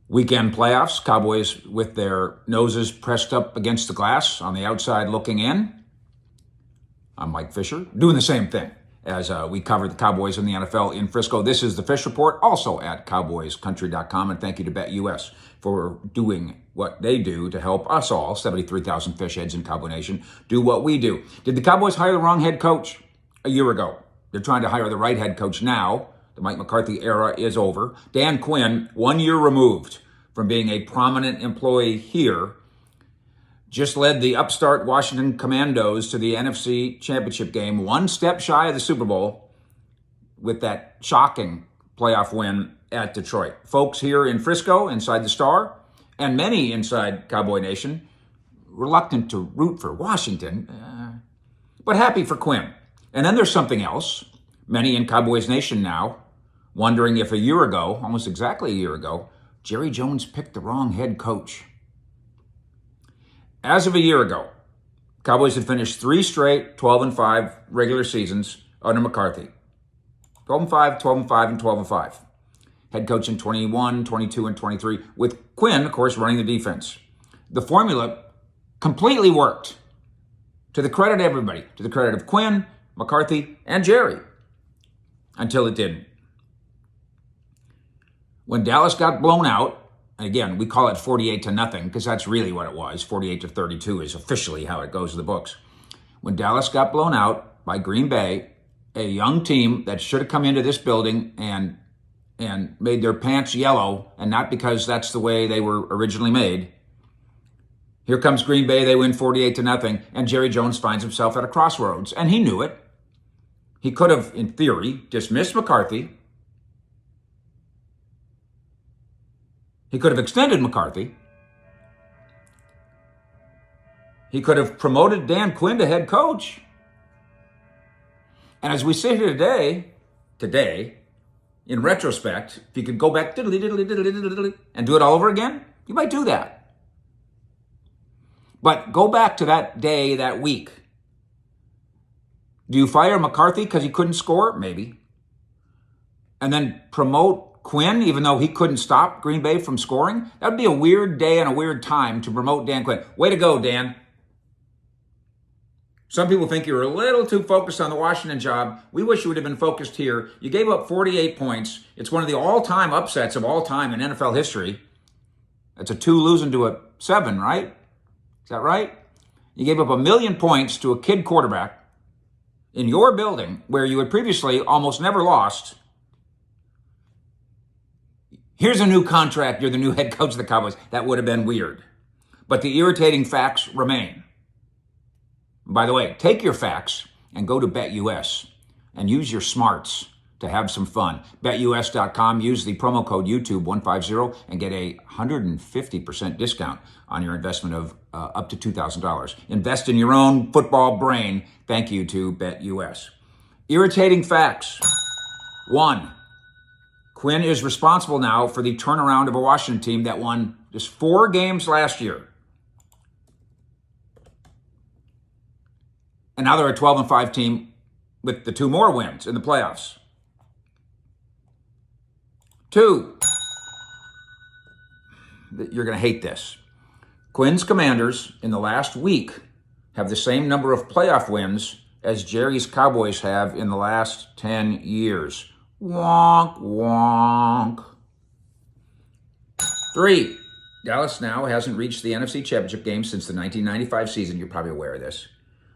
Weekend playoffs, Cowboys with their noses pressed up against the glass on the outside looking in. I'm Mike Fisher, doing the same thing as we cover the Cowboys in the NFL in Frisco. This is the Fish Report, also at cowboyscountry.com, and thank you to BetUS for doing what they do to help us all, 73,000 fish heads in Cowboy Nation, do what we do. Did the Cowboys hire the wrong head coach a year ago? They're trying to hire the right head coach now. The Mike McCarthy era is over. Dan Quinn, 1 year removed from being a prominent employee here, just led the upstart Washington Commandos to the NFC Championship game, one step shy of the Super Bowl with that shocking playoff win at Detroit. Folks here in Frisco, inside the Star, and many inside Cowboy Nation, reluctant to root for Washington, but happy for Quinn. And then there's something else. Many in Cowboys Nation now wondering if a year ago, almost exactly a year ago, Jerry Jones picked the wrong head coach. As of a year ago, Cowboys had finished 3 straight 12-5 regular seasons under McCarthy. 12-5, 12-5, and 12-5. Head coach in 21, 22, and 23, with Quinn, of course, running the defense. The formula completely worked. To the credit of everybody, to the credit of Quinn, McCarthy, and Jerry, until it didn't. When Dallas got blown out, and again, we call it 48-0 because that's really what it was. 48-32 is officially how it goes in the books. When Dallas got blown out by Green Bay, a young team that should have come into this building and made their pants yellow, and not because that's the way they were originally made. Here comes Green Bay, they win 48-0, and Jerry Jones finds himself at a crossroads, and he knew it. He could have, in theory, dismissed McCarthy. He could have extended McCarthy. He could have promoted Dan Quinn to head coach. And as we sit here today, in retrospect, if you could go back and do it all over again, you might do that. But go back to that day, that week. Do you fire McCarthy because he couldn't score? Maybe. And then promote Quinn, even though he couldn't stop Green Bay from scoring? That would be a weird day and a weird time to promote Dan Quinn. Way to go, Dan. Some people think you're a little too focused on the Washington job. We wish you would have been focused here. You gave up 48 points. It's one of the all-time upsets of all time in NFL history. That's a 2 losing to a 7, right? Is that right? You gave up 1 million points to a kid quarterback in your building where you had previously almost never lost. Here's a new contract. You're the new head coach of the Cowboys. That would have been weird. But the irritating facts remain. By the way, take your facts and go to BetUS and use your smarts to have some fun. BetUS.com. Use the promo code YouTube150 and get a 150% discount on your investment of up to $2,000. Invest in your own football brain. Thank you to BetUS. Irritating facts. 1. Quinn is responsible now for the turnaround of a Washington team that won just 4 games last year. And now they're a 12-5 team with the 2 more wins in the playoffs. 2, you're going to hate this. Quinn's Commanders in the last week have the same number of playoff wins as Jerry's Cowboys have in the last 10 years. Wonk, wonk. 3, Dallas now hasn't reached the NFC Championship game since the 1995 season. You're probably aware of this.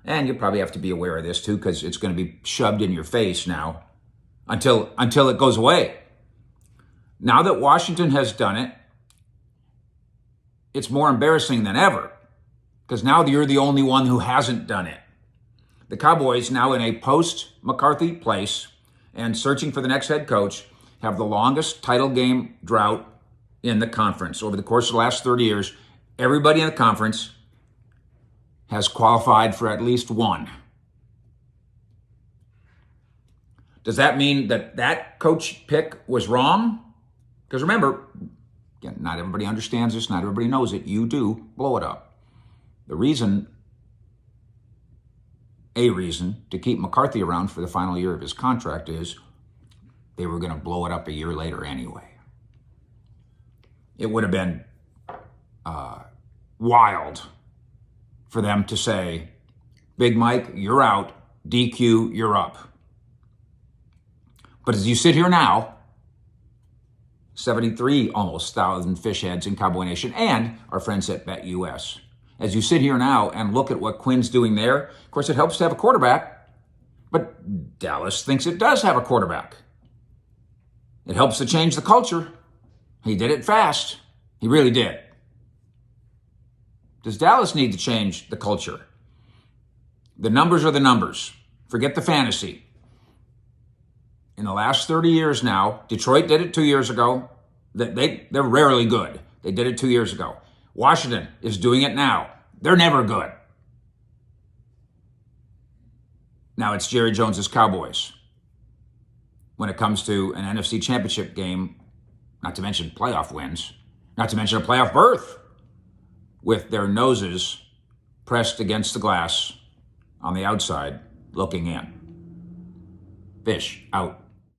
And you probably have to be aware of this too, because it's going to be shoved in your face now until it goes away. Now that Washington has done it, it's more embarrassing than ever, because now you're the only one who hasn't done it. The Cowboys, now in a post-McCarthy place and searching for the next head coach, have the longest title game drought in the conference. Over the course of the last 30 years, everybody in the conference has qualified for at least one. Does that mean that coach pick was wrong? Because remember, again, not everybody understands this, not everybody knows it. You do blow it up. A reason to keep McCarthy around for the final year of his contract is they were going to blow it up a year later anyway. it would have been wild for them to say, Big Mike, you're out. DQ, you're up. But as you sit here now, 73 almost thousand fish heads in Cowboy Nation and our friends at BetUS. As you sit here now and look at what Quinn's doing there, of course, it helps to have a quarterback, but Dallas thinks it does have a quarterback. It helps to change the culture. He did it fast. He really did. Does Dallas need to change the culture? The numbers are the numbers. Forget the fantasy. In the last 30 years now, Detroit did it 2 years ago. They're rarely good. They did it 2 years ago. Washington is doing it now. They're never good. Now it's Jerry Jones's Cowboys. When it comes to an NFC championship game, not to mention playoff wins, not to mention a playoff berth, with their noses pressed against the glass on the outside looking in. Fish out.